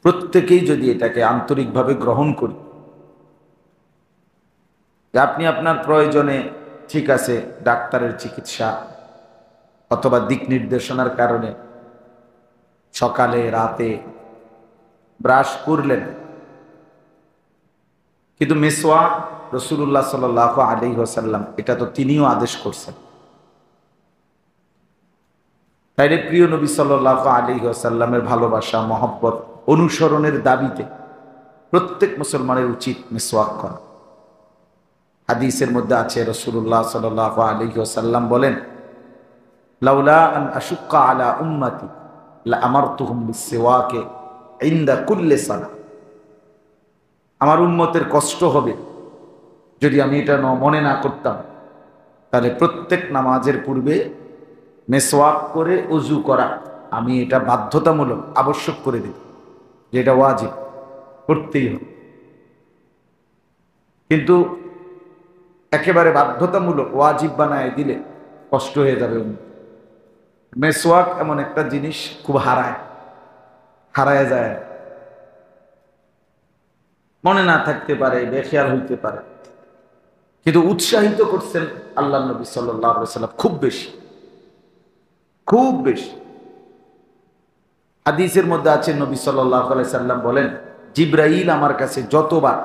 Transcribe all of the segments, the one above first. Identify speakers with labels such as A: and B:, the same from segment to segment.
A: প্রত্যেকেই যদি এটাকে আন্তরিকভাবে গ্রহণ করি, যে আপনি আপনার প্রয়োজনে ঠিক আছে ডাক্তারের চিকিৎসা অথবা দিক নির্দেশনার কারণে সকালে রাতে ব্রাশ করলেন, কিন্তু মিসওয়াক রাসূলুল্লাহ সাল্লাল্লাহু আলাইহি ওয়াসাল্লাম এটা তো তিনিও আদেশ করছেন। তাইলে প্রিয় নবী সাল্লাল্লাহু আলাইহি ওয়াসাল্লামের ভালোবাসা মহব্বত অনুসরণের দাবিতে প্রত্যেক মুসলমানের উচিত মিসওয়াক করা। হাদিসের মধ্যে আছে রাসূলুল্লাহ সাল্লাল্লাহু আলাইহি ওয়াসাল্লাম বলেন, লাউলা আন আশুক্কা আলা উম্মতি লা আমারতুহুম বিসওয়াকে ইনদা কুল্লি সালাহ। আমার উম্মতের কষ্ট হবে যদি আমি এটা মনে না করতাম, তাহলে প্রত্যেক নামাজের পূর্বে মেসওয়াক করে ওযু করা আমি এটা বাধ্যতামূলক আবশ্যক করে দিই, যে এটা ওয়াজিব করতেই হবে। কিন্তু একেবারে বাধ্যতামূলক ওয়াজিব বানায় দিলে কষ্ট হয়ে যাবে। মেসওয়াক এমন একটা জিনিস খুব হারায় যায়, মনে না থাকতে পারে, বেখেয়াল হইতে পারে, কিন্তু উৎসাহিত করছেন আল্লাহ নবী সাল্লাল্লাহু আলাইহি ওয়াসাল্লাম খুব বেশি। হাদিসের মধ্যে আছে নবী সাল্লাল্লাহু আলাইহি সাল্লাম বলেন, জিবরাইল আমার কাছে যতবার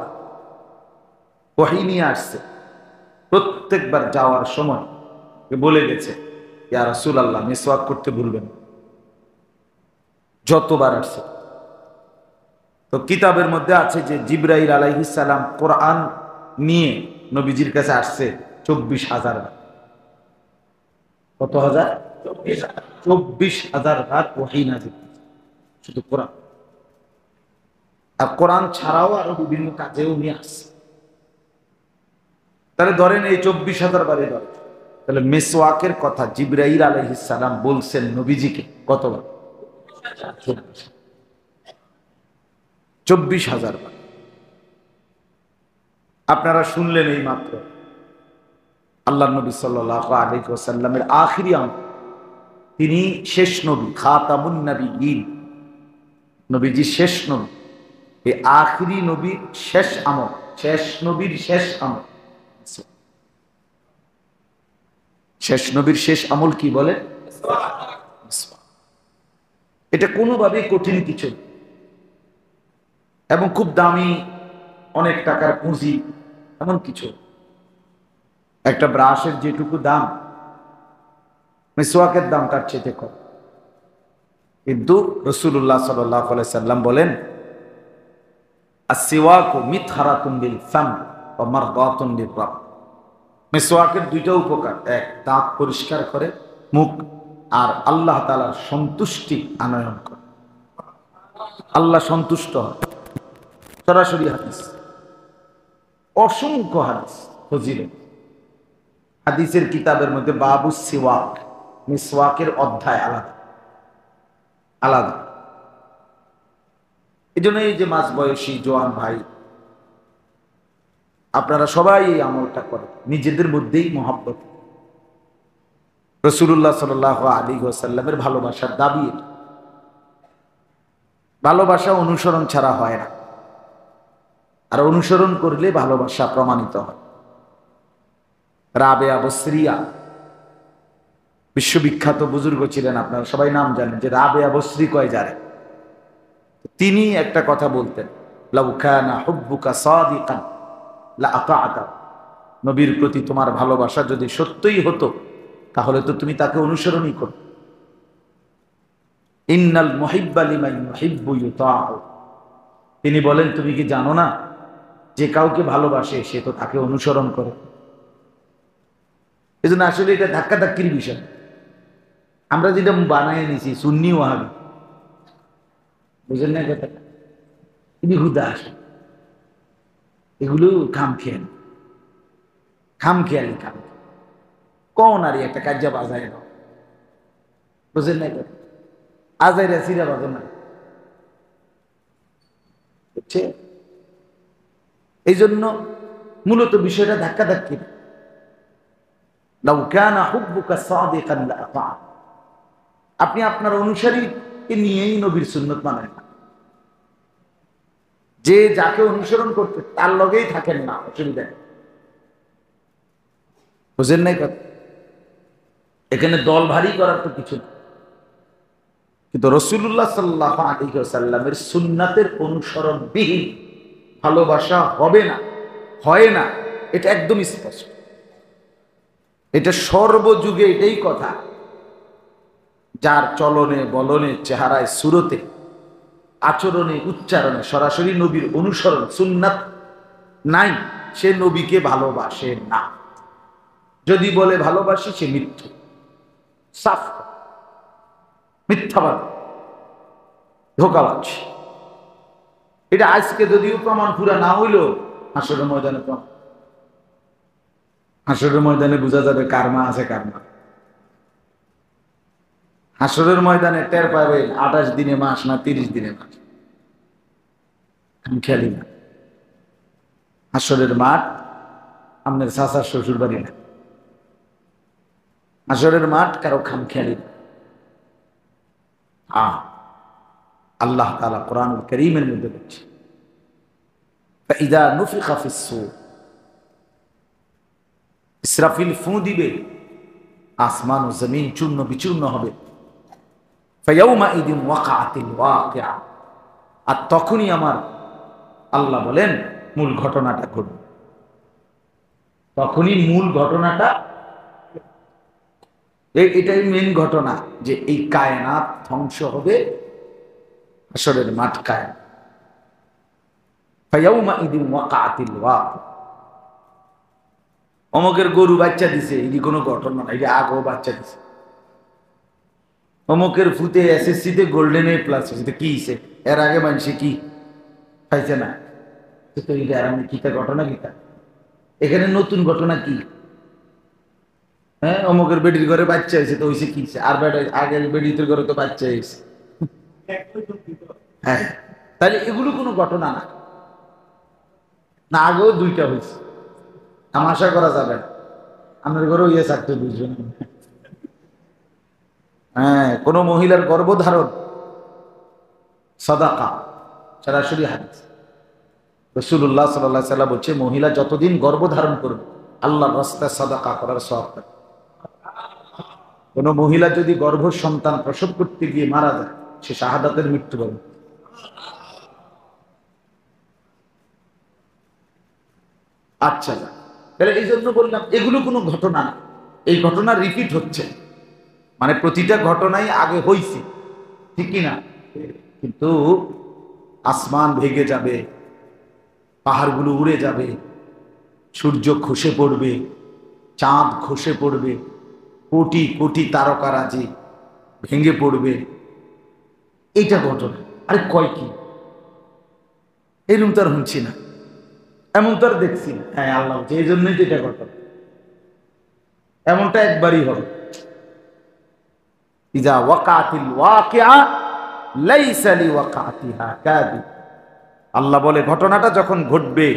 A: ওহী নিয়ে আসছে প্রত্যেকবার যাওয়ার সময় বলে গেছে, ইয়া রাসূলুল্লাহ মিসওয়াক করতে ভুলবেন। যতবার আসছে, তো কিতাবের মধ্যে আছে যে জিবরাইল আলাইহিস সালাম কোরআন নিয়ে নবীজির কাছে আসছে 24,000 বার। কত হাজার? 24,000 বার ওহী নাযিল শুধু কোরআন। আর কোরআন ছাড়াও আরো বিভিন্ন কাজেও নিয়ে আসছে। তাহলে ধরেন এই 24,000 বারে ধরে, তাহলে মিসওয়াকের কথা জিবরাইল আলাইহিস সালাম বলছেন নবীজিকে কতবার? 24,000 বার। আপনারা শুনলেন এই মাত্র আল্লাহ নবী সাল্লাল্লাহু আলাইহি ওয়াসাল্লামের আখিরি আমল, তিনি শেষ নবী, খাতামুন নবিয়্যিন, নবীজি শেষ নবী। এই আখিরি নবীর শেষ আমল, শেষ নবীর শেষ আমল, শেষ নবীর শেষ আমল কি বলে? এটা কোনোভাবেই কঠিন কিছু এবং খুব দামি, অনেক টাকার পুঁজি এমন কিছু। একটা ব্রাশের যেটুকু দাম মিসওয়াকের দাম তার চেয়ে কম। কিন্তু রাসূলুল্লাহ সাল্লাল্লাহু আলাইহি সাল্লাম বলেন, আসওয়াকু মিতহারাতুন লিল ফাম ওয়া মারদাতুন লির-রাব। মিসওয়াকের দুইটা উপকার, এক দাঁত পরিষ্কার করে মুখ, আর আল্লাহ তাআলার সন্তুষ্টি আনয়ন করে, আল্লাহ সন্তুষ্ট হয়। সরাসরি হাদিস, অসংখ্য হাদিস ফজিলত। হাদিসের কিতাবের মধ্যে বাবুস সিওয়াক, মিসওয়াকের অধ্যায় আলাদা আলাদা। এই জন্য এই যে মাঝ বয়সী জোয়ান ভাই, আপনারা সবাই এই আমলটা করেন নিজেদের মধ্যেই মহব্বত। রাসূলুল্লাহ সাল্লাল্লাহু আলাইহি ওয়াসাল্লামের ভালোবাসার দাবি, ভালোবাসা অনুসরণ ছাড়া হয় না, আর অনুসরণ করলে ভালোবাসা প্রমাণিত হয়। রাবেয়া বসরিয়া বিশ্ববিখ্যাত বুজুর্গ ছিলেন, আপনারা সবাই নাম জানেন, যে রাবেয়া বসরি কয় যারে, তিনি একটা কথা বলতেন, লাউ কানা হুব্বুকা সাদিকান লা আতা'তা। নবীর প্রতি তোমার ভালোবাসা যদি সত্যই হতো তাহলে তো তুমি তাকে অনুসরণই করো। ইন্নাল মুহিব্বা লিমান ইউহিব্বু ইউতা'উ। তিনি বলেন, তুমি কি জানো না যে কাউকে ভালোবাসে সে তো তাকে অনুসরণ করে। এজন্য আসলে এটা ধাক্কাধাক্কির বিষয়। আমরা যেটা বানায় নিছি সুন্নি ওয়াহাবি, বুঝেন না কথা, তিনি হুদা আসে, এগুলো খামখেয়ালি কোন আর একটা কাজা বাজায় না, বুঝেন না কথা, আজাইরা সিরা বাজে না, বুঝছে? এই জন্য মূলত বিষয়টা ধাক্কাধাক্কি। লাউ কানা হুব্বুকা সাদিকান লা আতা'তা। আপনি আপনার অনুসারীকে নিয়েই নবীর সুন্নত মানেন না, যে যাকে অনুসরণ করতে তার লগেই থাকেন না, অসুবিধা নেই। বুঝেন নাই কথা? এখানে দল ভারী করার তো কিছু না। কিন্তু রাসূলুল্লাহ সাল্লাল্লাহু আলাইহি ওয়াসাল্লামের সুন্নাতের অনুসরণ বিহীন ভালোবাসা হবে না, হয় না, এটা একদম স্পষ্ট। এটা সর্বযুগে এটাই কথা। যার চলনে বলনে চেহারায় সুরতে আচরণে উচ্চারণে সরাসরি নবীর অনুসরণ সুন্নাত নাই, সে নবীকে ভালোবাসে না। যদি বলে ভালোবাসি, সে মিথ্যু, সাফ মিথ্যাবাদ, ধোঁকাবাজ। এটা আজকে যদিও প্রমাণ পুরা না হইলেও হাসরের ময়দানে প্রমাণ। হাসরের ময়দানে বোঝা যাবে কার মা আছে কার মা। হাসরের ময়দানে টের পাবে 28 দিনে মাস না 30 দিনে মাস। খেয়ালি না। হাসরের মাঠ আপনার চাচার শ্বশুর বাড়ি না। হাসরের মাঠ কারো খামখেয়ালি না। আল্লাহ তাআলা কোরআনুল কারীমের মধ্যে বলছে, ফাইদা নুফিখা ফিস-সূর, ইসরাফিল ফু দিবে, আসমান ও জমিন চূর্ণ বিচূর্ণ হবে। ফায়াউমা ইদিন ওয়াকাআতিল ওয়াকিআ, আর তখনই আমার আল্লাহ বলেন মূল ঘটনাটা ঘটবে। তখনই মূল ঘটনাটা, এটাই মেন ঘটনা, যে এই কায়নাত ধ্বংস হবে, হাসরের মাঠ কায়েম। ফায়াউমা ইদিন ওয়াকাআতিল ওয়াকিআ, অমুকের গরু বাচ্চা দিছে, এটি কোনো ঘটনা না, এটা আগেও বাচ্চা দিছে। অমুকের ফুতে এসএসসিতে গোল্ডেন এ প্লাস হয়েছে, কি হয়েছে? এর আগে মানুষে কি খাইছে না? তো এটা কিতা ঘটনা কিতা? এখানে নতুন ঘটনা কি? হ্যাঁ, অমুকের বেডির ঘরে বাচ্চা হয়েছে, তো হয়েছে কি? আর আগের বেডির ঘরে তো বাচ্চা হয়েছে। হ্যাঁ, তাহলে এগুলো কোনো ঘটনা না, না আগেও দুইটা হয়েছে। তামাশা করা যাবে না। আপনার ঘরেও ইয়ে থাকতো দুইজন। হ্যাঁ, কোন মহিলার গর্ভধারণ সাদাকা, সরাসরি হাদিস। রাসূলুল্লাহ সাল্লাল্লাহু আলাইহি ওয়াসাল্লাম বলছে, মহিলা যতদিন গর্ভধারণ করবে আল্লাহর রাস্তায় সাদাকা করার সওয়াব পাবে। কোন মহিলা যদি গর্ভ সন্তান প্রসব করতে গিয়ে মারা যায়, সে শাহাদাতের মৃত্যু পাবে। আচ্ছা, তাহলে এই জন্য বললাম এগুলো কোনো ঘটনা না। এই ঘটনা রিপিট হচ্ছে, মানে প্রতিটা ঘটনাই আগে হয়েছে, ঠিক কিনা? কিন্তু আসমান ভেঙে যাবে, পাহাড়গুলো উড়ে যাবে, সূর্য খসে পড়বে, চাঁদ খসে পড়বে, কোটি কোটি তারকারাজি ভেঙে পড়বে, এইটা ঘটনা। আরে কয় কি এরকম তো আর শুনছি না, এমন তো আর দেখছি না। হ্যাঁ, আল্লাহ বলছে এই জন্যই তো এটা ঘটনা, এমনটা একবারই হবে। ইজা ওয়াকাতিল ওয়াকিআ লাইসা লিওয়াকাতিহা কাযিব, আল্লাহ বলে ঘটনাটা যখন ঘটবে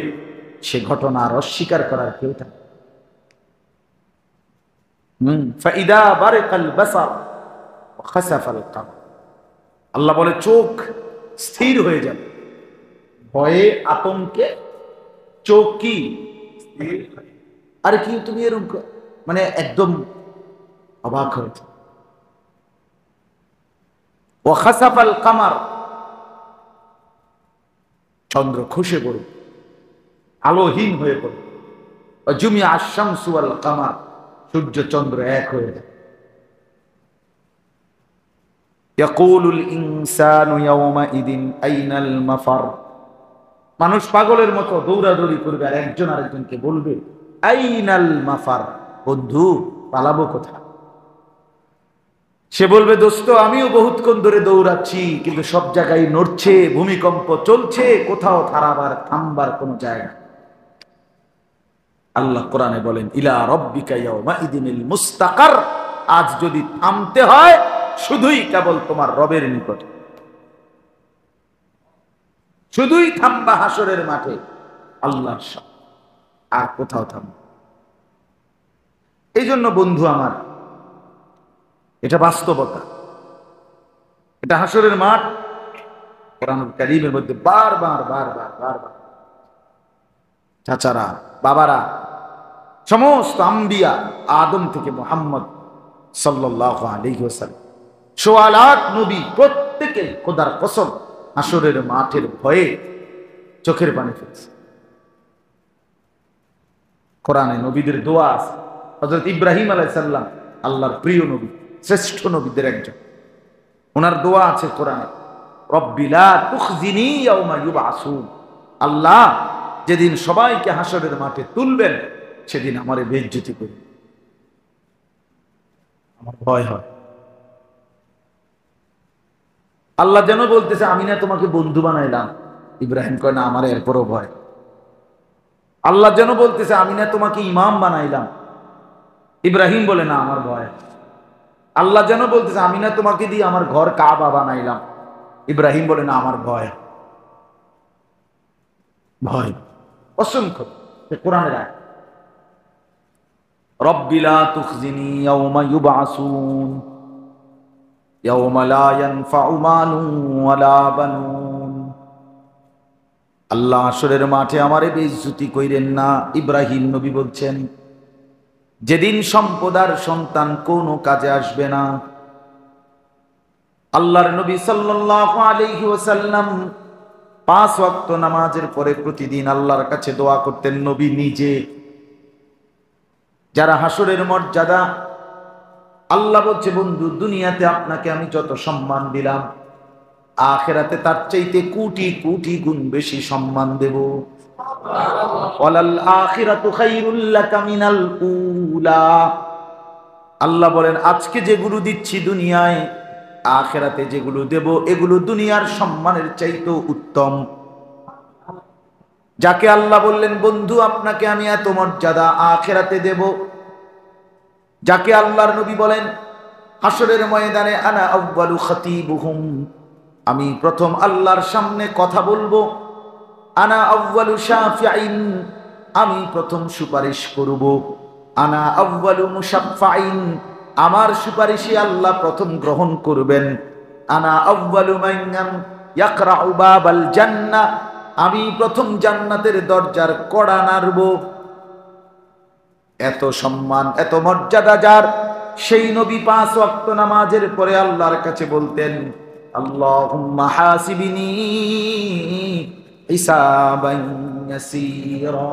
A: সে ঘটনা আর অস্বীকার করার কেউ থাকবে। ফাইদা বারিকাল বাসার ওয়া খাসাফাল কামার, আল্লাহ বলে চোখ স্থির হয়ে যাবে, ভয়ে আতঙ্কে চোখ কি স্থির। আরে কি তুমি এরকম, মানে একদম অবাক হয়েছে। ওয়া খাসাফাল কামার, চন্দ্র খসে পড়বে, আলোহীন হয়ে পড়বে। ওয়া জুমিআ আশ-শামসু ওয়াল কামার, সূর্য চন্দ্র এক হয়ে যাবে। ইয়াকুলুল ইনসানু ইয়াওমাইদিন আইনাল মাফার, মানুষ পাগলের মতো দৌড়াদৌড়ি করবে, আর একজন আরেকজনকে বলবে আইনাল মাফার, বন্ধু পালাবো কোথায়? সে বলবে দোস্ত আমিও বহুতক্ষণ ধরে দৌড়াচ্ছি, কিন্তু সব জায়গায় নড়ছে, ভূমিকম্প চলছে, কোথাও থামাবার থামবার কোনো জায়গা। আল্লাহ কোরআনে বলেন ইলা রাব্বিকা ইয়াওমাইদিনিল মুস্তাকার, আজ যদি থামতে হয় শুধুই কেবল তোমার রবের নিকট, শুধুই থামবা হাসরের মাঠে আল্লাহর সাথে, আর কোথাও থামবে। এই জন্য বন্ধু আমার, এটা বাস্তবতা, এটা হাসরের মাঠ, কোরআনুল কারীমের মধ্যে বারবার বারবার বারবার চাচারা, বাবারা, সমস্ত আম্বিয়া আদম থেকে মুহাম্মদ সাল্লাল্লাহু আলাইহি ওয়াসাল্লাম, সোয়া লাখ নবী প্রত্যেকে খোদার কসম হাসরের মাঠের ভয়ে চোখের পানি ফেলছে। কোরআনে নবীদের দোয়া আছে। হযরত ইব্রাহিম আলাইহিস সালাম আল্লাহর প্রিয় নবী, শ্রেষ্ঠ নবীদের একজন, ওনার দোয়া আছে কোরআনে, রব্বি লা তুখজিনি ইয়াউমা ইউবআসুন, আল্লাহ যেদিন সবাইকে হাসরের মাঠে তুলবেন সেদিন আমারে বেইজ্জতি করবেন, আমার ভয় হয়। আল্লাহ যেন বলতেছে আমি না তোমাকে বন্ধু বানাইলাম, ইব্রাহিম কয় না আমার এরপরও ভয়। আল্লাহ যেন বলতেছে আমি না তোমাকে ইমাম বানাইলাম, ইব্রাহিম বলে না আমার ভয়। আল্লাহ যেন বলতেছে আমি না তোমাকে দিয়ে আমার ঘর কাবা বানাইলাম, ইব্রাহিম বলে না আমার ভয়। ভয় অসংখ্য কোরআনের আয়াত। রব্বি লা তুখজিনি ইয়াউমা ইউবআসুন ইয়াউমা লা ইয়ানফাউ মালুন ওয়ালা বানুন, আল্লাহ হাসরের মাঠে আমারে বেইজ্জতি কইরেন না। ইব্রাহিম নবী বলছেন যেদিন সম্পদ আর সন্তান কোনো কাজে আসবে না। আল্লাহর নবী সাল্লাল্লাহু আলাইহি ওয়াসাল্লাম 5 ওয়াক্ত নামাজের পরে প্রতিদিন আল্লাহর কাছে দোয়া করতেন নবী নিজে। যারা হাসরের মর্যাদা, আল্লাহ বলছে বন্ধু দুনিয়াতে আপনাকে আমি যত সম্মান দিলাম আখিরাতে তার চাইতে কোটি কোটি গুণ বেশি সম্মান দেব। ওয়ালাল আখিরাতু খায়রুল লাকা মিনাল উলা, আল্লাহ বলেন আজকে যেগুলো দিচ্ছি দুনিয়ায়, আখিরাতে যেগুলো দেব এগুলো দুনিয়ার সম্মানের চাইতেও উত্তম। যাকে আল্লাহ বললেন বন্ধু আপনাকে আমি এত মর্যাদা আখিরাতে দেব, যাকে আল্লাহর নবী বলেন হাসরের ময়দানে আনা আউয়ালু খাতিবুহুম, আমি প্রথম আল্লাহর সামনে কথা বলবো, আনা আউয়ালু শাফিঈন, আমি প্রথম সুপারিশ করব, আনা আউয়ালু মুশাফফাইন, আমার সুপারিশে আল্লাহ প্রথম গ্রহণ করবেন, আনা আউয়ালু মান ইয়াকরাউ বাবাল জান্নাহ, আমি প্রথম জান্নাতের দরজার কড়া নাড়ব। এত সম্মান এত মর্যাদা যার, সেই নবী 5 ওয়াক্ত নামাজের পরে আল্লাহর কাছে বলতেন আল্লাহুম্মা হাসিবিনি হিসাবান ইয়াসীরা,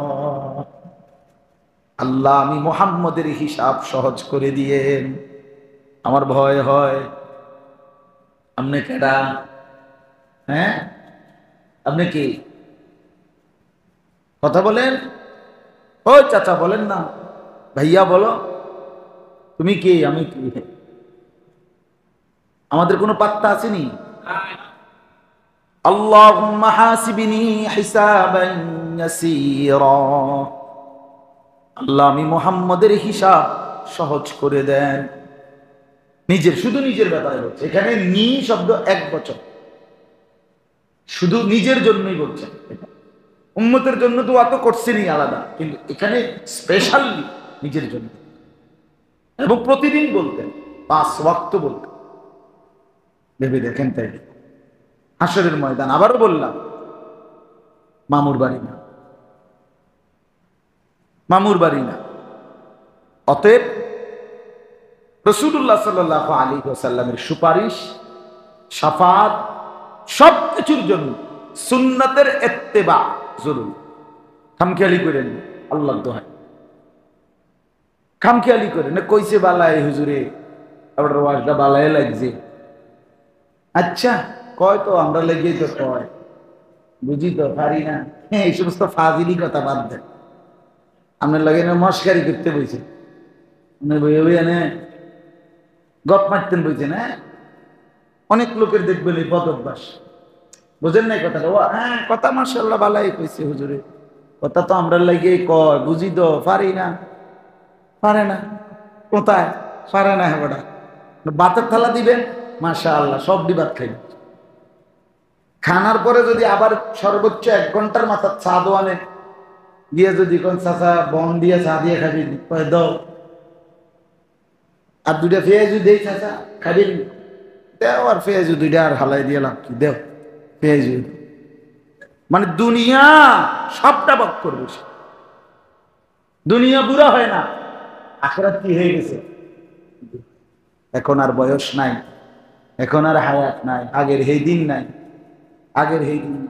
A: আল্লাহ আমি মুহাম্মদের হিসাব সহজ করে দিয়েন, আমার ভয় হয়। আপনি কেডা? হ্যাঁ আপনি কি কথা বলেন? ও চাচা বলেন না, ভাইয়া বলো তুমি কি আমি কি, আমাদের কোনো পাত্তা আসেনি। আল্লাহুম্মা হাসিবিনি হিসাবান ইয়াসীরা, আল্লাহ আমি মুহাম্মদের হিসাব সহজ করে দেন। নিজের, শুধু নিজের ব্যাপারে বলছে এখানে, নি শব্দ এক বচন, শুধু নিজের জন্যই বলছেন। উম্মতের জন্য তো অত করছেনই আলাদা, কিন্তু এখানে স্পেশালি নিজের জন্য, এবং প্রতিদিন বলতেন 5 ওয়াক্ত বলতেন। ভেবে দেখেন তাই হাসরের ময়দান। আবারও বললাম মামুর বাড়ি না, মামুর বাড়ি না। অতএব রাসূলুল্লাহ সাল্লাল্লাহু আলাইহি ওয়াসাল্লামের সুপারিশ শাফাআত সবকিছুর জন্য সুন্নাতের ইত্তেবা জরুরি। খামখেয়ালি করেন আল্লাহর দোহাই, খামখেয়ালি করেন না। কইছে বালায় হুজুরে আপনার ওয়াজটা বালায় লাগছে, আচ্ছা কয় তো আমরা লেগেই তো কয়, বুঝি তো পারি না। হ্যাঁ এই সমস্ত ফাজিলি কথা বাদ দেন, আপনার লাগে না মস্কারি করতে বইছে, গপ মারতেন বইছে না। অনেক লোকের দেখবেন এই বদ অভ্যাস, বুঝেন না কথাটা? ও হ্যাঁ কথা মাশাআল্লাহ বালাই কইছে হুজুরে, কথা তো আমরা লেগেই কয়, বুঝি তো পারি না। পারে না কোথায়? পারে না। হ্যাঁ ভাতের থালা দিবেন মাশাআল্লাহ সব ভাত খাইবেন, খানার পরে যদি আবার সর্বোচ্চ 1 ঘন্টার মাথার চা দোয়ানে গিয়ে যদি কোন চাচা বন দিয়ে চা দিয়ে খাবি, দাও আর 2টা পেঁয়াজু দেই চাচা খাবি, দেও আর পেঁয়াজু 2টা আর হালাই দিয়ে লাভ কি, দেও মানে দুনিয়া সবটা বক করবে, দুনিয়া বুড়া হয় না, আখিরাত কি হয়ে গেছে, এখন আর বয়স নাই, এখন আর হায়াত নাই, আগের সেই দিন নাই, আগের সেই দিন,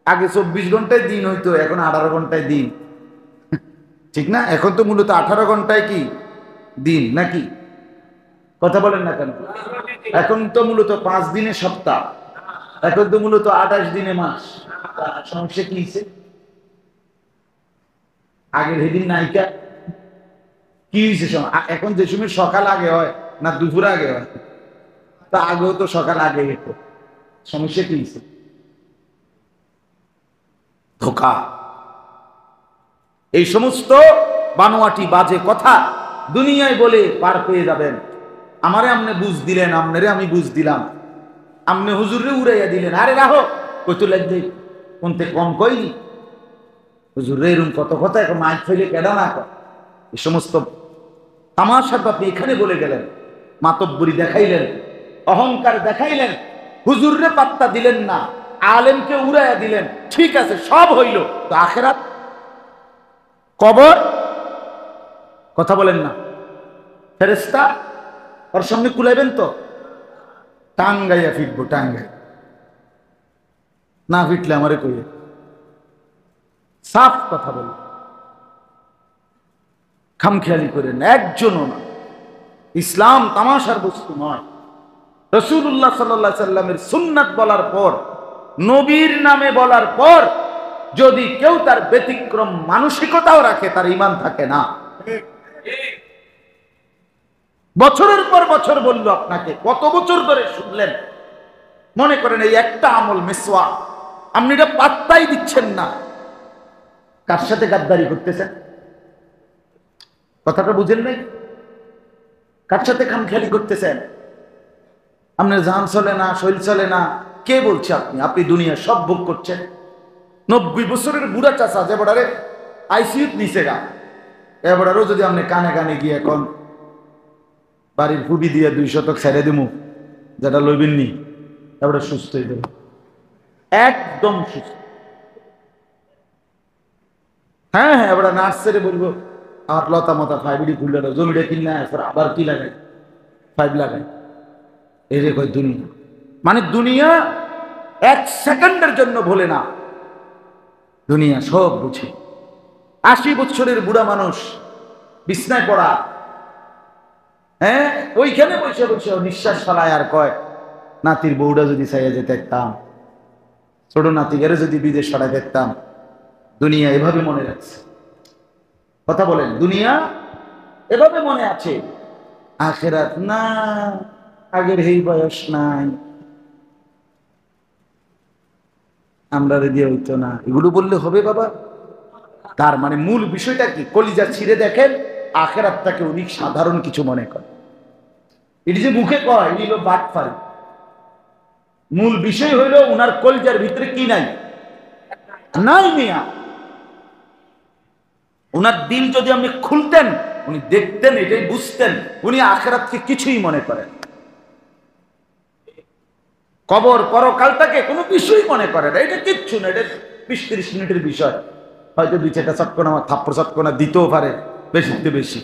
A: আগে 24 ঘন্টায় দিন হইতো, এখন 18 ঘন্টায় দিন, ঠিক না? এখন তো মূলত 18 ঘন্টায় কি দিন নাকি? কথা বলেন না কেন? এখন তো মূলত 5 দিনে সপ্তাহ, এখন তো মূলত 28 দিনে মাস। সমস্যা কি হয়েছে? আগের সেদিন নায়িকা কি হয়েছে? এখন যে সময় সকাল আগে হয় না দুপুর আগে হয়, তা আগেও তো সকাল আগে হতো, সমস্যা কি হয়েছে? ধোঁকা। এই সমস্ত বানোয়াটি বাজে কথা দুনিয়ায় বলে পার পেয়ে যাবেন। আমারে আমনে বুঝ দিলেন, আমনেরে আমি বুঝ দিলাম, আমনে হুজুরে উড়াইয়া দিলেন, আরে রাহো কইতো লাগবে কোনতে কম কইনি, হুজুরে এরকম কত কথা এখন মাইক ফেলে কেডা না কর। এই সমস্ত তামাশার আপনি এখানে বলে গেলেন, মাতব্বরি দেখাইলেন, অহংকার দেখাইলেন, হুজুরে পাত্তা দিলেন না, আলেমকে উড়াইয়া দিলেন, ঠিক আছে সব হইল, তো আখেরাত কবর, কথা বলেন না, ফেরেশতা ওর সামনে কুলাইবেন তো? টাঙ্গাইয়া ফিটবো, টাঙ্গাই না ফিটলে আমারে কইয়ে, সাফ কথা বল, খামখেয়ালি করেন একজনও না। ইসলাম তামাশার বস্তু নয়। রাসূলুল্লাহ সাল্লাল্লাহু আলাইহি সাল্লামের সুন্নাত বলার পর, নবীর নামে বলার পর যদি কেউ তার ব্যতিক্রম মানসিকতাও রাখে, তার ঈমান থাকে না। বছরের পর বছর বললো আপনাকে, কত বছর ধরে শুনলেন, মনে করেন এই একটা আমল মিসওয়াক, আপনি এটা পাত্তাই দিচ্ছেন না, কার সাথে গাদ্দারি করতেছেন? কথাটা বুঝেন নাই? কার সাথে খামখেয়ালি করতেছেন? আপনার জান চলে না, শরীর চলে না, কে বলছে? আপনি দুনিয়া সব ভোগ করছেন। 90 বছরের বুড়া চাচা যে বড়ারে আইসিইউত নিচে গা, এবারও যদি আপনি কানে কানে গিয়ে এখন বাড়ির খুবই দিয়ে 2 শতক ছেড়ে দিমু, যেটা লইবেননি, এবারে সুস্থ হয়ে যাবে, একদম সুস্থ। হ্যাঁ হ্যাঁ, এবারে নার্সারে বলবো আমার লতা মতা 5 খুললে জমিটা কিনে আবার কি লাগাই, 5 লাগাই, এই রে কয় দুনিয়া। মানে দুনিয়া 1 সেকেন্ডের জন্য ভোলে না, দুনিয়া সব বুঝে। 80 বছরের বুড়া মানুষ বিছনায় পড়া, হ্যাঁ ওইখানে বসে বসে নিঃশ্বাস ফেলায় আর কয়, নাতির বউটা যদি চাইয়া যেতে দেখতাম, ছোট নাতিকে যদি বিদেশ সরাই দেখতাম। দুনিয়া এভাবে মনে রাখছে, কথা বলেন, দুনিয়া এভাবে মনে আছে, আখেরাত না, আগের এই বয়স নাই, আমরা রেডি হইতো না, এগুলো বললে হবে বাবা? তার মানে মূল বিষয়টা কি? কলিজা ছিঁড়ে দেখেন, আখেরাতটাকে উনি সাধারণ কিছু মনে করে। এটি যে মুখে কয় এটি হলো বাটফারি, মূল বিষয় হইল উনার কলিজার ভিতরে কি নাই, নাই মিয়া। উনার দিল যদি আপনি খুলতেন, উনি দেখতেন, এটাই বুঝতেন, উনি আখেরাতকে কিছুই মনে করেন, কবর পরকালটাকে কোনো বিষয় মনে করে না, এটা কিচ্ছু না, এটা 20-30 মিনিটের বিষয়, হয়তো 2-4টা চটকনা আমার থাপ্পড় চটকনা দিতেও পারে, বেশিতে বেশি,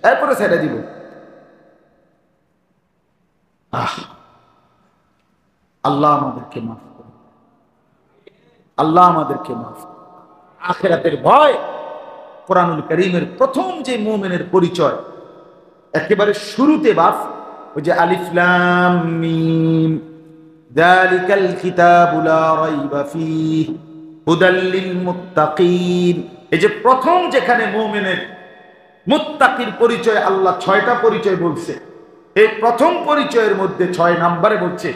A: এরপরে ছেড়ে দিব। আল্লাহ আমাদেরকে মাফ করুন, আল্লাহ আমাদেরকে মাফ করুন। আখিরাতের ভয়, কোরআনুল কারীমের প্রথম যে মুমিনের পরিচয় একেবারে শুরুতে বাপ, ওই যে আলিফ লাম মিম যালিকাল কিতাবু লা রাইবা ফীহি হুদাল লিল মুত্তাকিন, এই যে প্রথম যেখানে মুমিনের মুত্তাকির পরিচয়, আল্লাহ 6টা পরিচয় বলছে, এই প্রথম পরিচয়ের মধ্যে 6 নম্বরে বলছে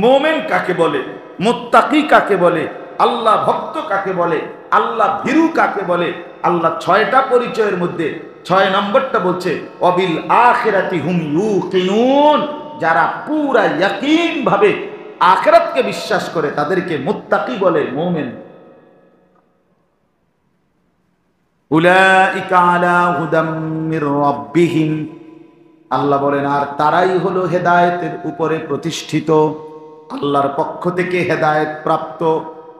A: মুমিন কাকে বলে, মুত্তাকি কাকে বলে, আল্লাহ ভক্ত কাকে বলে, আল্লাহ ভীরু কাকে বলে। আল্লাহ 6টা পরিচয়ের মধ্যে 6 নম্বরটা বলছে ওয়াবিল আখিরাতি হুম ইউকিনুন, যারা পুরা ইয়াকিন ভাবে আখিরাতকে বিশ্বাস করে তাদেরকে মুত্তাকি বলে, মুমিন। উলাইকা আলা হুদাম মির রাব্বিহিম, আল্লাহ বলেন আর তারাই হলো হেদায়েতের উপরে প্রতিষ্ঠিত। আল্লাহর পক্ষ থেকে হেদায়েত প্রাপ্ত,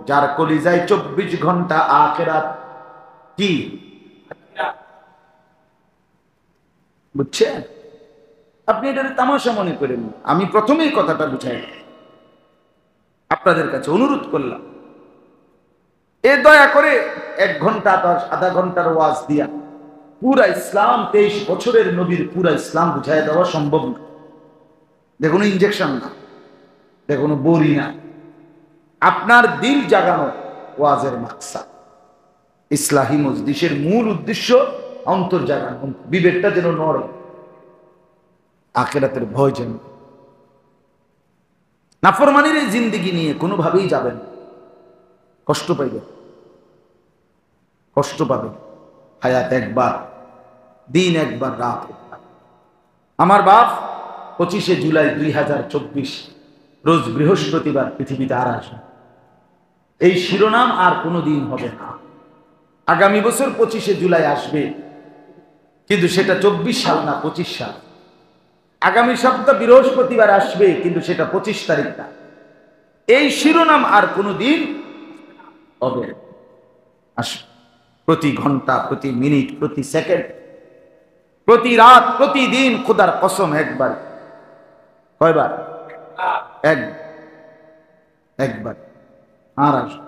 A: যার কলিজায় 24 ঘন্টা আখিরাত কি, বুঝছেন? আপনি এটা তামাশা মনে করেন। আমি প্রথমেই কথাটা বুঝাই, আপনাদের কাছে অনুরোধ করলাম, এ দয়া করে 1 ঘন্টা 10 আধা ঘন্টার ওয়াজ দিয়া পুরা ইসলাম, 23 বছরের নবীর পুরা ইসলাম বুঝাই দেওয়া সম্ভব না। দেখুন ইনজেকশন না, দেখুন বড়ি না, আপনার দিল জাগানো ওয়াজের মাকসাদ। ইসলাহি মজলিসের মূল উদ্দেশ্য অন্তর জাগানো, বিবেকটা যেন নড়ে, আখিরাতের ভয় যেন। নাফরমানির এই জিন্দেগি নিয়ে কোনোভাবেই যাবেন, কষ্ট পাইবেন, কষ্ট পাবেন। হায়াত একবার, দিন একবার, রাত একবার। আমার বাপ 25শে জুলাই 2024 রোজ বৃহস্পতিবার পৃথিবীতে আর আসবে। এই শিরোনাম আর কোনো দিন হবে না। আগামী বছর 25শে জুলাই আসবে, কিন্তু সেটা 24 সাল না, 25 সাল। আগামী সপ্তাহ বৃহস্পতিবার আসবে, কিন্তু সেটা 25 তারিখ না। এই শিরোনাম আর কোনো দিন হবে আসবে। প্রতি ঘন্টা, প্রতি মিনিট, প্রতি সেকেন্ড, প্রতি রাত, প্রতিদিন খোদার কসম একবার। কয়বার? একবার। আর আসবে।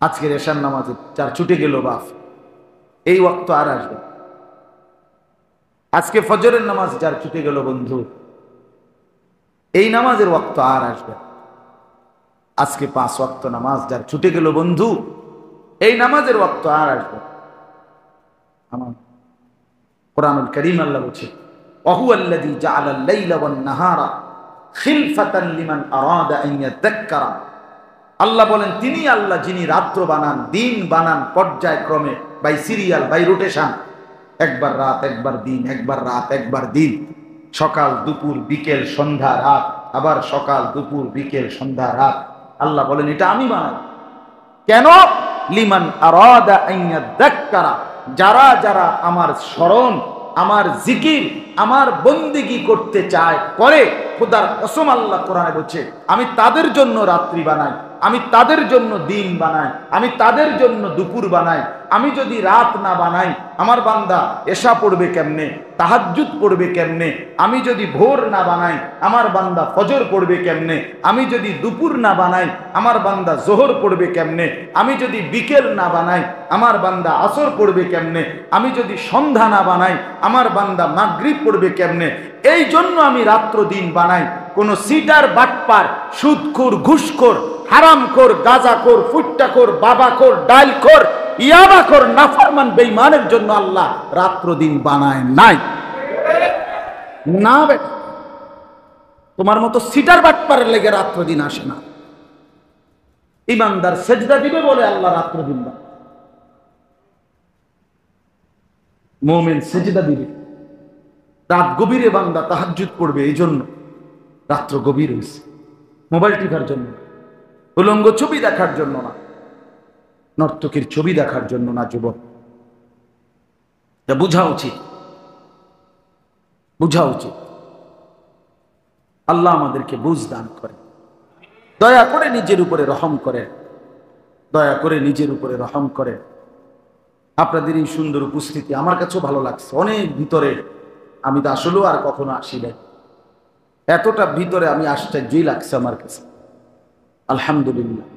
A: আজকের এশার নামাজে যার ছুটে গেল বাপ, এই ওয়াক্ত আর আসবে। আজকে ফজরের নামাজ যার ছুটে গেল বন্ধু, এই নামাজের ওয়াক্ত আর আসবে। আজকে 5 ওয়াক্ত নামাজ যার ছুটে গেল বন্ধু, এই নামাজের ওয়াক্ত আর আসবে। আমার কুরআনুল কারীম আল্লাহ বলছে, ওয়াহুয়াল্লাযী জাআলাল লাইলা ওয়ান নাহারা খিলফাতান লিমান আরাদা আন ইয়াযাক্কারা। আল্লাহ বলেন, তিনি আল্লাহ যিনি রাত্র বানান, দিন বানান, পর্যায়ক্রমে, বাই সিরিয়াল, বাই রোটেশন। একবার রাত, একবার দিন, একবার রাত, একবার দিন, সকাল দুপুর বিকেল সন্ধ্যা রাত, আবার সকাল দুপুর বিকেল সন্ধ্যা রাত। আল্লাহ বলেন, এটা আমি বানাই। কেন? লিমান আরাদা আন ইয়াযাক্কারা, যারা যারা আমার স্মরণ, আমার জিকির, আমার বন্দেগী করতে চায়, করে। খোদার কসম আল্লাহ কোরআনে বলছে, আমি তাদের জন্য রাত্রি বানাই, আমি তাদের জন্য দিন বানাই, আমি তাদের জন্য দুপুর বানাই। আমি যদি রাত না বানাই, আমার বান্দা এশা পড়বে কেমনে, তাহাজ্জুদ পড়বে কেমনে? আমি যদি ভোর না বানাই, আমার বান্দা ফজর পড়বে কেমনে? আমি যদি দুপুর না বানাই, আমার বান্দা জোহর পড়বে কেমনে? আমি যদি বিকেল না বানাই, আমার বান্দা আসর পড়বে কেমনে? আমি যদি সন্ধ্যা না বানাই, আমার বান্দা মাগরিব পড়বে কেমনে? এই জন্য আমি রাত্র দিন বানাই। কোন সিটার, বাটপার, সুদখোর, ঘুষখোর, হারামখোর, গাঁজাখোর, ফুট্টাখোর, বাবাখোর, ডালখোর, ইয়াবাখোর, নাফরমান, বেঈমানের জন্য আল্লাহ রাত্র দিন বানায় নাই। না বেটা, তোমার মতো সিটার বাটপারের লেগে রাত্র দিন আসে না। ইমানদার সেজদা দিবে বলে আল্লাহ রাত্র দিন বানায়। মুমিন সেজদা দিবে, রাত গভীরে বান্দা তাহাজ্জুদ পড়বে, এই জন্য রাত্র গভীর হয়েছে। মোবাইল টিপার জন্য, উলঙ্গ ছবি দেখার জন্য না, নর্তকীর ছবি দেখার জন্য না। যুবক, বুঝা উচিত, বুঝা উচিত। আল্লাহ আমাদেরকে বুঝ দান করে। দয়া করে নিজের উপরে রহম করে, দয়া করে নিজের উপরে রহম করে। আপনাদের এই সুন্দর উপস্থিতি আমার কাছেও ভালো লাগছে। অনেক ভিতরে, আমি তো আসলেও আর কখনো আসি নাই, এতটা ভিতরে আমি আশ্চর্যই লাগছে আমার কাছে। আলহামদুলিল্লাহ,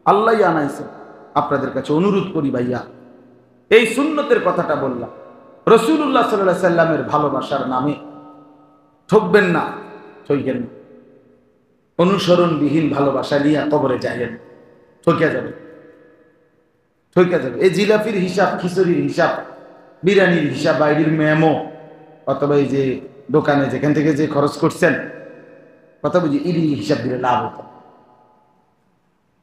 A: আল্লাহ আনাইছে। আপনাদের কাছে অনুরোধ করি ভাইয়া, এই সুন্নতের কথাটা বললাম, রাসূলুল্লাহ সাল্লাল্লাহু আলাইহি সাল্লামের ভালোবাসার নামে ঠকবেন না, ঠকেন না। অনুসরণবিহীন ভালোবাসা নিয়ে কবরে যাবেন, ঠকে যাবে, ঠকে যাবে। এই জিলাপির হিসাব, খিচুড়ির হিসাব, বিরিয়ানির হিসাব, বাইরের মেমো, অথবা এই যে দোকানে যেখান থেকে যে খরচ করছেন, কথা বুঝি, ইডি হিসাব দিলে লাভ হতো।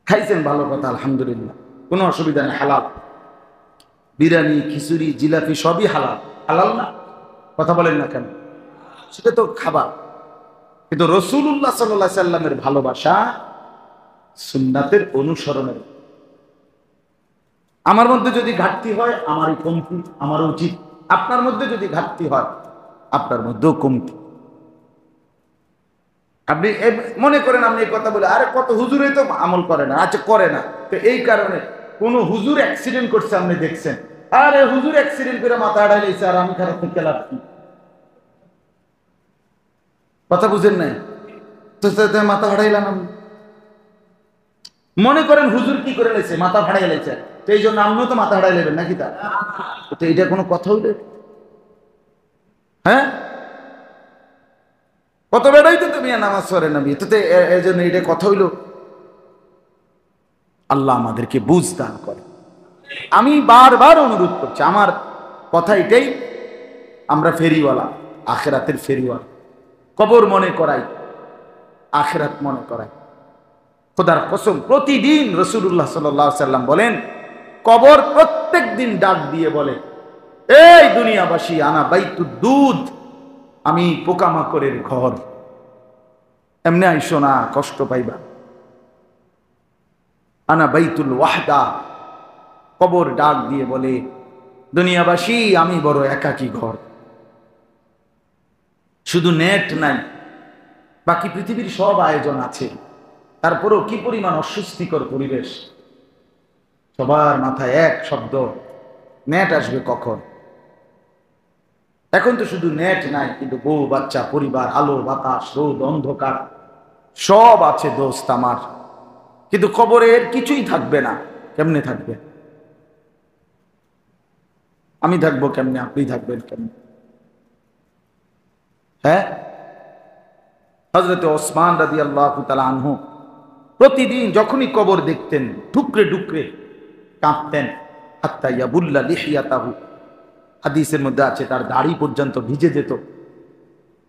A: খাইছেন, ভালো কথা, আলহামদুলিল্লাহ, কোনো অসুবিধা নেই, হালাল। বিরিয়ানি, খিচুড়ি, জিলাপি সবই হালাল। হালাল না? কথা বলেন না কেন? সেটা তো খাবার। কিন্তু রাসূলুল্লাহ সাল্লাল্লাহু আলাইহি সাল্লামের ভালোবাসা সুন্নাতের অনুসরণের। আমার মধ্যে যদি ঘাটতি হয়, আমারই কমতি, আমার উচিত। আপনার মধ্যে যদি ঘাটতি হয়, আপনার মধ্যেও কমতি। আপনি মনে করেন আপনি এই কথা বলে, আরে কত হুজুরে তো আমল করে না, আচ্ছা করে না, তো এই কারণে কোন হুজুর অ্যাক্সিডেন্ট করছে আপনি দেখছেন, আরে হুজুর অ্যাক্সিডেন্ট করে মাথা আড়াইছে আর আমি খারাপ থেকে লাভ কি? কথা বুঝেন নাই তো? মাথা হারাইলাম আমি। মনে করেন হুজুর কি করে লাইছে, মাথা ফাড়াই লাইছে, তো এই জন্য আমিও তো মাথা হারাই নেবেন নাকি? তা তো এটা কোনো কথা হইলে? হ্যাঁ, কত বেড়াই তো তুমি নামাজ পড়ে না, তো এই জন্য এটা কথা হইল? আল্লাহ আমাদেরকে বুঝ দান করে। আমি বারবার অনুরোধ করছি, আমার কথা এটাই, আমরা ফেরিওয়ালা, আখেরাতের ফেরিওয়ালা। কবর মনে করাই, আখেরাত মনে করাই। খোদার কসম, প্রতিদিন রাসূলুল্লাহ সাল্লাল্লাহু আলাইহি সাল্লাম বলেন, কবর প্রত্যেক দিন ডাক দিয়ে বলে, এই দুনিয়াবাসী, আনা বাইতুদ দুধ, আমি পোকামাকড়ের ঘর, এমনি আইসো না, কষ্ট পাইবা। আনা বাইতুল ওয়াহদা, কবর ডাক দিয়ে বলে, দুনিয়াবাসী, আমি বড় একাকী ঘর। শুধু নেট নাই, বাকি পৃথিবীর সব আয়োজন আছে, তারপরেও কি পরিমাণ অস্বস্তিকর পরিবেশ। সবার মাথায় এক শব্দ, নেট আসবে কখন? এখন তো শুধু নেট নাই, কিন্তু বউ বাচ্চা, পরিবার, আলো বাতাস, রোদ অন্ধকার সব আছে দোস্ত আমার, কিন্তু কবরের কিছুই থাকবে না। কেমনে থাকবে? আমি থাকবো কেমনে, আপনি থাকবেন কেমনে? হ্যাঁ, হযরত ওসমান রাদিয়াল্লাহু তাআলা আনহু প্রতিদিন যখনই কবর দেখতেন, ঠুকরে ঠুকরে কাঁপতেন। হাত্তা ইয়াবুল্লা লিহিয়াতাহু, হাদিসের মধ্যে আছে তার দাড়ি পর্যন্ত ভিজে যেত।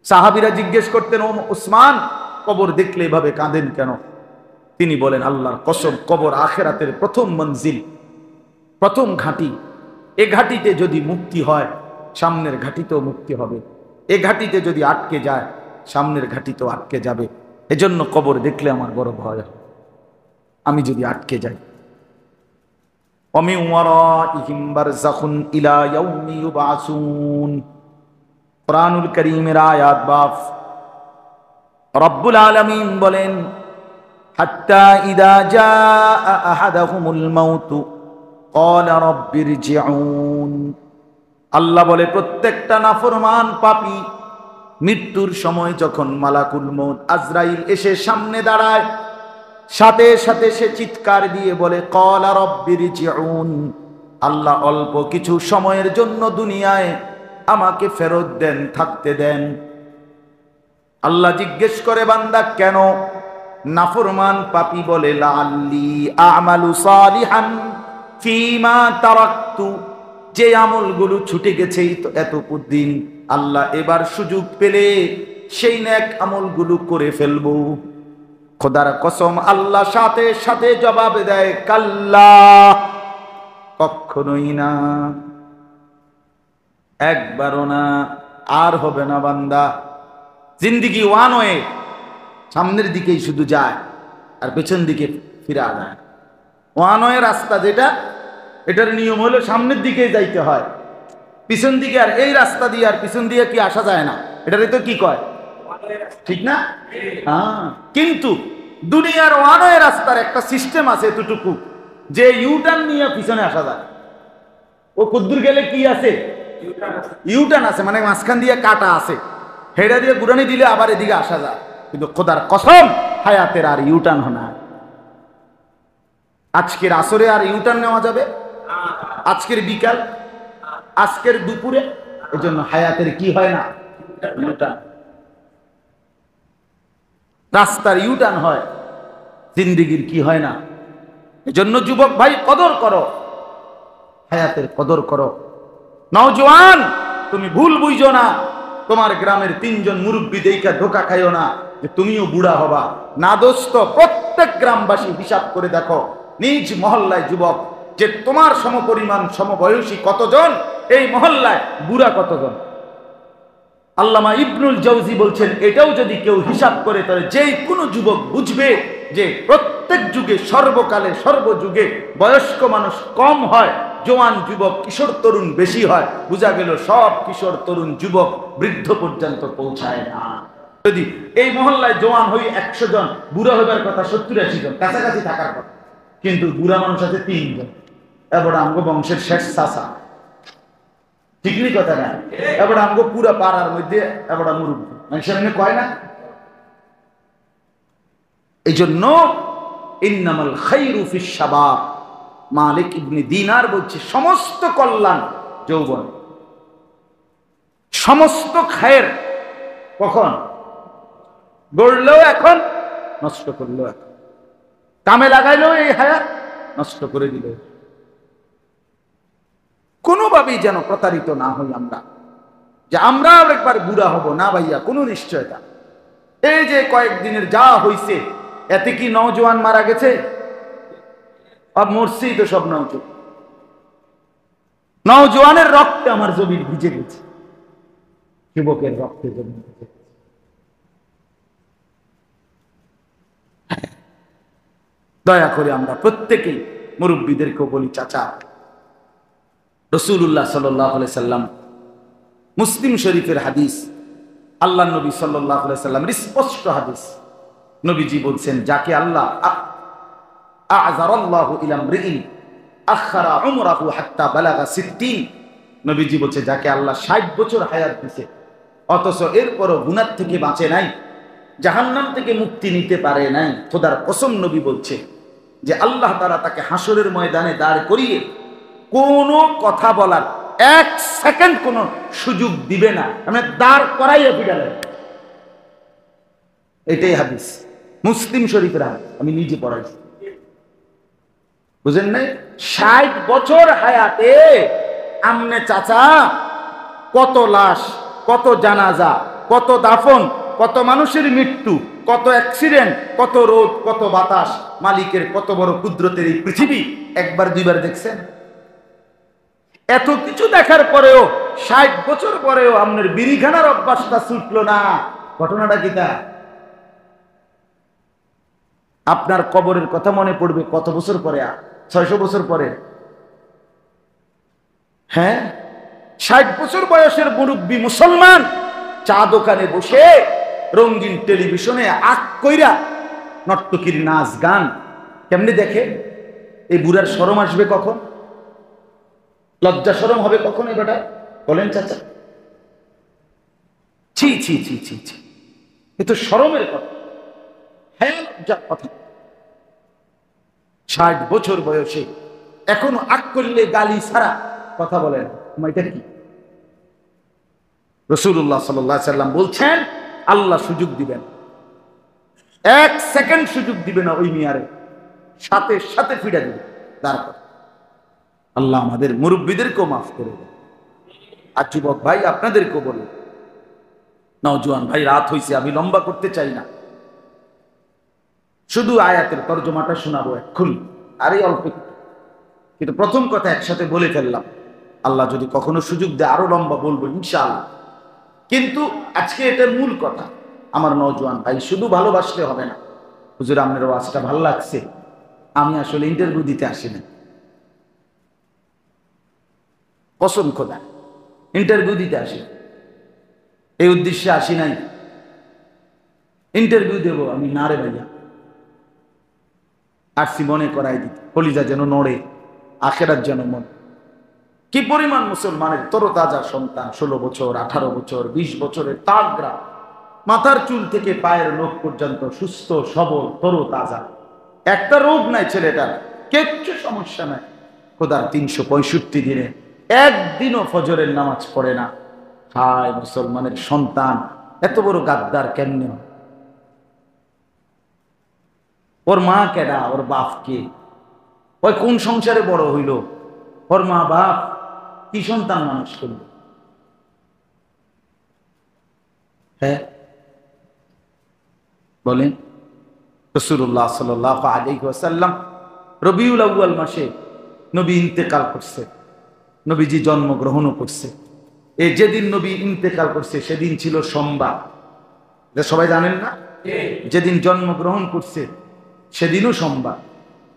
A: সাহাবীরা জিজ্ঞেস করতেন, ও ওসমান, কবর দেখলে এভাবে কাঁদেন কেন? তিনি বলেন, আল্লাহর কসম, কবর আখিরাতের প্রথম মঞ্জিল, প্রথম ঘাঁটি। এ ঘাঁটিতে যদি মুক্তি হয়, সামনের ঘাঁটিতেও মুক্তি হবে। এ ঘাঁটিতে যদি আটকে যায়, সামনের ঘাঁটিতেও আটকে যাবে। এজন্য কবর দেখলে আমার বড় ভয় হয়, আমি যদি আটকে যাই। ওয়ামিন ওয়ারাইহিম বারযাখুন ইলা ইয়াউমি ইউবআসুন, কুরআনুল কারীমের আয়াত বাপ। রব্বুল আলামিন বলেন, হাত্তা ইযা জাআ আহাদাহুমুল মাউতু ক্বালা রাব্বিরজিউন। আল্লাহ বলে, প্রত্যেকটা নাফরমান পাপী মৃত্যুর সময় যখন মালাকুল মউত আজরাইল এসে সামনে দাঁড়ায়, সাথে সাথে সে চিৎকার দিয়ে বলে, ক্বালা রাব্বিরজিউন, আল্লাহ অল্প কিছু সময়ের জন্য দুনিয়ায় আমাকে ফেরত দেন, থাকতে দেন। আল্লাহ জিজ্ঞেস করে, বান্দা কেন? নাফরমান পাপী বলে, লাআল্লি আমালু সালিহান ফীমা তারাকতু, যে আমলগুলো ছুটে গেছে এতদিন, আল্লাহ এবার সুযোগ পেলে সেই নেক আমলগুলো করে ফেলবো। খোদার কসম, আল্লাহ সাথে সাথে জবাব দেয়, কাল্লা, কখনোই না, একবারও না, আর হবে না বান্দা। জিন্দেগি ওয়ান ওয়ে, সামনের দিকেই শুধু যায় আর পেছন দিকে ফিরে যায়। ওয়ান ওয়ে রাস্তা যেটা, এটার নিয়ম হলো সামনের দিকে যাইতে হয়, পিছন দিকে আর এই রাস্তা দিয়ে আর পিছন দিয়ে কি আসা যায় না। এটারে তো কি কয়, ঠিক না? হ্যাঁ, কিন্তু দুনিয়ার ওয়ান ওয়ে রাস্তার একটা সিস্টেম আছে এতটুকু, যে ইউটার্ন নিয়ে পিছনে আসা যায়। ও কুদ্দুর গেলে কি আছে, ইউটার্ন আছে, মানে মাঝখান দিয়ে কাটা আছে, হেডা দিয়ে গুরানি দিলে আবার এদিকে আসা যায়। কিন্তু খোদার কসম, হায়াতের আর ইউটার্ন হয় না। আজকের আসরে আর ইউটার্ন নেওয়া যাবে, আজকের বিকাল, আজকের দুপুরে, এজন্য হায়াতের কি হয় না, ইউটার্ন। রাস্তার ইউটার্ন হয়, জিন্দেগির কি হয় না। এজন্য যুবক ভাই, কদর করো, হায়াতের কদর করো। নওজোয়ান, তুমি ভুল বুঝো না, তোমার গ্রামের 3 জন মুরব্বী দেখা ধোকা খাইও না যে তুমিও বুড়া হবা। না দোস্ত, প্রত্যেক গ্রামবাসী হিসাব করে দেখো, নিজ মহল্লায় যুবক যে তোমার সমপরিমাণ সমবয়সী কতজন, এই মহল্লায় বুড়া কতজন। আল্লামা ইবনুল জাওজি বলছেন, এটাও যদি কেউ হিসাব করে, তাহলে যেই কোনো যুবক বুঝবে যে প্রত্যেক যুগে, সর্বকালে সর্বযুগে বয়স্ক মানুষ কম হয়, জওয়ান যুবক কিশোর তরুণ বেশি হয়, বোঝা গেল সব কিশোর তরুণ যুবক বৃদ্ধ পর্যন্ত পৌঁছায় না। যদি এই মহল্লায় জওয়ান হই 100 জন, বুড়া হইবার কথা 70-80 জন, কাছাকাছি থাকার কথা, কিন্তু বুড়া মানুষ আছে 3 জন। এবার আমগো বংশের শেষ চাচা, ঠিক নি কথা না? এবার আমগো পুরা পাড়ার মধ্যে এবার মুরব্বী মানুষের এমনি কয় না। এই জন্য ইন্নামাল খায়রু ফিশ শাবাব, মালিক ইবনে দিনার বলছে সমস্ত কল্যাণ যৌবন, সমস্ত খায়ের কখন? গড়লেও এখন, নষ্ট করলেও এখন, কামে লাগাইলেও এই হায়াত, নষ্ট করে দিল। কোনোভাবেই যেন প্রতারিত না হই আমরা, যে আমরা একবার বুড়া হব না ভাইয়া, কোনো নিশ্চয়তা। এই যে কয়েকদিনের যা হইছে, এতে কি নওজোয়ান মারা গেছে? আর মরছেই তো সব নওজোয়ান। নওজোয়ানের রক্তে আমার জমির ভিজে গেছে, যুবকের রক্তে জমি ভিজে গেছে। দয়া করে আমরা প্রত্যেকেই মুরব্বীদেরকেও বলি, চাচা, রাসূলুল্লাহ সাল্লাল্লাহু আলাইহি সাল্লাম, মুসলিম শরীফের হাদিস, আল্লাহ নবী সাল্লাল্লাহু আলাইহি সাল্লামের স্পষ্ট হাদিস, নবীজি বলছেন, যাকে আল্লাহ আ'যারাল্লাহু ইলা ইমরিইন আখারা উমরাহু হাত্তা বালাগা 60, নবীজি বলছে যাকে আল্লাহ 60 বছর হায়াত দিয়েছে, অথচ এরপরও গুনাহ থেকে বাঁচে নাই, জাহান্নাম থেকে মুক্তি নিতে পারে নাই, খোদার কসম নবী বলছে যে আল্লাহ তাআলা তাকে হাসরের ময়দানে দাঁড় করিয়ে কোনো কথা বলার 1 সেকেন্ড কোনো সুযোগ দিবে না, মানে দাঁড় করাইয়া পিটালেন। এটাই হাদিস, মুসলিম শরীফের হাদিস, আমি নিজে পড়াইছি। বুঝেন নাই? 60 বছর হায়াতে আমনে চাচা কত লাশ, কত জানাজা, কত দাফন, কত মানুষের মৃত্যু, কত অ্যাক্সিডেন্ট, কত রোদ, কত বাতাস, মালিকের কত বড় কুদরতের এই পৃথিবী একবার দুইবার দেখছেন? এত কিছু দেখার পরেও 60 বছর পরেও আপনার বিড়িখানার অভ্যাসটা ছুটলো না। ঘটনাটা কি? তা আপনার কবরের কথা মনে পড়বে কত বছর পরে? 600 বছর পরে। হ্যাঁ, 60 বছর বয়সের মুরব্বী মুসলমান চা দোকানে বসে রঙিন টেলিভিশনে আঁক কইরা নর্তকীর নাচ গান কেমনে দেখে? এই বুড়ার শরম আসবে কখন? লজ্জা শরম হবে কখন? এই বেটা বলেন চাচা, ছি ছি ছি ছি ছি, এ তো শরমের কথা, হ্যাঁ লজ্জার কথা। 60 বছর বয়সে এখনো আক করলে গালি ছাড়া কথা বলেন, এটা কি? রাসূলুল্লাহ সাল্লাল্লাহু আলাইহি সাল্লাম বলছেন আল্লাহ সুযোগ দিবেন, 1 সেকেন্ড সুযোগ দিবে না ওই মিয়ারে, সাথে সাথে ফিরে দিবে। তারপর আল্লাহ আমাদের মুরব্বীদেরকেও মাফ করে দেন। আর যুবক ভাই আপনাদেরকেও বলি, নওজোয়ান ভাই, রাত হইছে, আমি লম্বা করতে চাই না, শুধু আয়াতের তরজমাটা শোনাবো এক্ষুনি, আরে অল্প, কিন্তু প্রথম কথা একসাথে বলে ফেললাম। আল্লাহ যদি কখনো সুযোগ দেয় আরো লম্বা বলবো ইনশাআল্লাহ, কিন্তু আজকে এটার মূল কথা। আমার নওজোয়ান ভাই, শুধু ভালোবাসলে হবে না। হুজুর আপনার ওয়াজটা ভালো লাগছে, আমি আসলে ইন্টারভিউ দিতে আসি না, কসম খোদা, ইন্টারভিউ দিতে আসি, এই উদ্দেশ্যে আসি নাই। ইন্টারভিউ দেব আমি না রে ভাইয়া, আসছি মনে করাই দিতে, কলিজা যেন নড়ে, আখেরাত যেন মন। কি পরিমাণ মুসলমানের তরতাজা সন্তান, 16 বছর, 18 বছর, 20 বছরের তাগড়া, মাথার চুল থেকে পায়ের নখ পর্যন্ত সুস্থ সবল তরতাজা, একটা রোগ নাই ছেলেটার, কিচ্ছু সমস্যা নাই। খোদার 365 দিনে একদিনও ফজরের নামাজ পড়ে না। হায় মুসলমানের সন্তান এত বড় গাদ্দার কেমনে? ওর মা কেডা, ওর বাপ কে, ওই কোন সংসারে বড় হইল, ওর মা বাপ কি সন্তান মানুষ করল? হ্যাঁ বলেন। রাসূলুল্লাহ সাল্লাল্লাহু আলাইহি ওয়াসাল্লাম রবিউল আউয়াল মাসে নবী ইন্তেকাল করছে, নবীজি জন্মগ্রহণও করছে। এই যেদিন নবী ইন্তেকাল করছে সেদিন ছিল সোমবার, সবাই জানেন না? যেদিন জন্মগ্রহণ করছে সেদিনও সোমবার।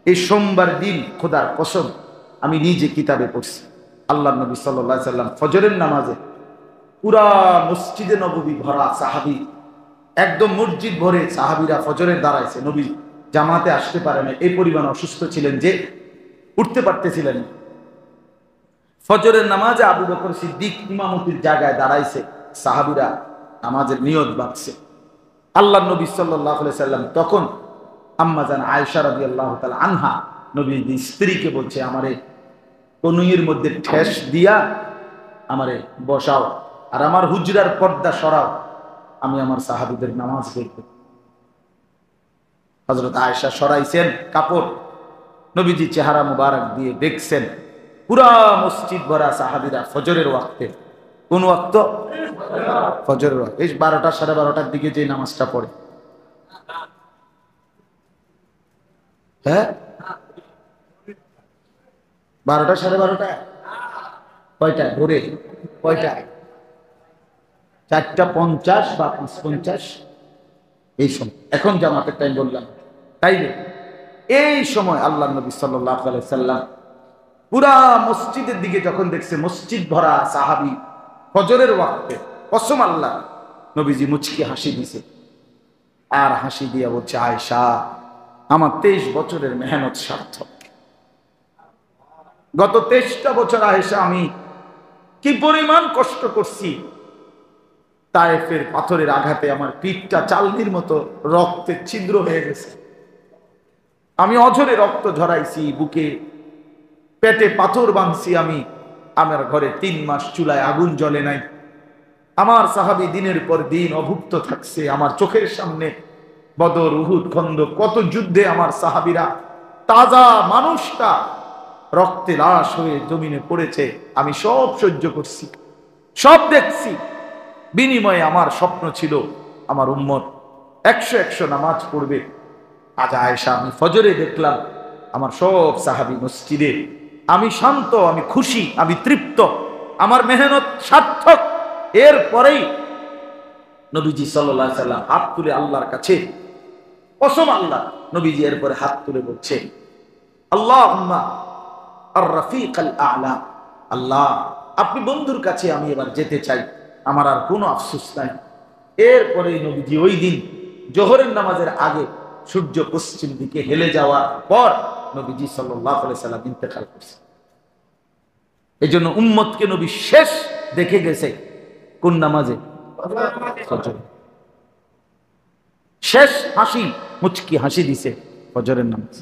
A: এই সোমবার দিন খোদার কসম আমি নিজে কিতাবে পড়ছি, আল্লাহ নবী সাল্লাল্লাহু আলাইহি সাল্লাম ফজরের নামাজে পুরা মসজিদে নববী ভরা, সাহাবী একদম মসজিদ ভরে সাহাবীরা ফজরের দাঁড়াইছে, নবী জামাতে আসতে পারে না, এই পরিমাণ অসুস্থ ছিলেন যে উঠতে পারতেছিলেন না। ফজরের নামাজে আবু বকর সিদ্দিক ইমামতির জায়গায় দাঁড়াইছে, সাহাবীরা নামাজের নিয়ত বাঁধছে। আল্লাহর নবী সাল্লাল্লাহু আলাইহি সাল্লাম তখন আম্মা জান আয়েশা রাদিয়াল্লাহু তাআলা আনহা নবীর স্ত্রীকে বলছে, আমারে কনুইয়ের মধ্যে ঠেস দিয়া আমারে বসাও, আর আমার হুজরার পর্দা সরাও, আমি আমার সাহাবীদের নামাজ দেখব। হযরত আয়েশা সরাইছেন কাপড়, নবীজি চেহারা মুবারক দিয়ে দেখছেন পুরা মসজিদ ভরা সাহাবীরা ফজরের ওয়াক্তে। কোন ওয়াক্ত? ফজরের ওয়াক্ত। এই 12টা 12:30টার দিকে যে নামাজটা পড়ে, হ্যাঁ 12টা 12:30টা, কয়টা ভোরে? কয়টা? 4:50 বা 5:50 এই সময়। এখন জামাতের টাইম বললাম, তাইলে এই সময় আল্লাহ নবী সাল্লাল্লাহু আলাইহি সাল্লাম পুরা মসজিদের দিকে যখন দেখছে মসজিদ ভরা সাহাবী ফজরের ওয়াক্তে, কসম আল্লাহ, নবীজি মুচকি হাসি দিছে, আর হাসি দিয়া বলছে, আয়েশা আমার 23 বছরের মেহনত সার্থক। গত 23টা বছর আয়েশা আমি কি পরিমাণ কষ্ট করছি, তায়েফের পাথরের আঘাতে আমার পিঠটা চালনির মতো রক্তের ছিদ্র হয়ে গেছে, আমি অঝরে রক্ত ঝরাইছি, বুকে পেটে পাথর বাঁধছি, আমি আমার ঘরে 3 মাস চুলায় আগুন জ্বলে নাই, আমার সাহাবী দিনের পর দিন অভুক্ত থাকছে, আমার চোখের সামনে বদর, উহুদ, খন্দক, কত যুদ্ধে আমার সাহাবীরা তাজা মানুষটা রক্তে লাশ হয়ে জমিনে পড়েছে, আমি সব সহ্য করছি, সব দেখছি। বিনিময়ে আমার স্বপ্ন ছিল আমার উম্মত 100 নামাজ পড়বে। আজ আয়েশা আমি ফজরে দেখলাম আমার সব সাহাবী মসজিদে, আমি শান্ত, আমি খুশি, আমি তৃপ্ত, আমার মেহনত সার্থক। এরপরেই নবীজি সাল্লাল্লাহু আলাইহি সাল্লাম হাত তুলে আল্লাহর কাছে, কসম আল্লাহ, নবীজি এরপরে হাত তুলে বলছে, আল্লাহুম্মা আর রাফিক আল আ'লা, আল্লাহ আপনি বন্ধুর কাছে আমি এবার যেতে চাই, আমার আর কোনো আফসোস নাই। এরপরে নবীজি ওই দিন জোহরের নামাজের আগে সূর্য পশ্চিম দিকে হেলে যাওয়ার পর নবীজি সাল্লাল্লাহু আলাইহি সাল্লাম ইন্তেকাল করেছে। এই জন্য উম্মতকে নবী শেষ দেখে গেছে কোন নামাজে? ফজর। শেষ হাসি, মুচকি হাসি দিছে ফজরের নামাজ।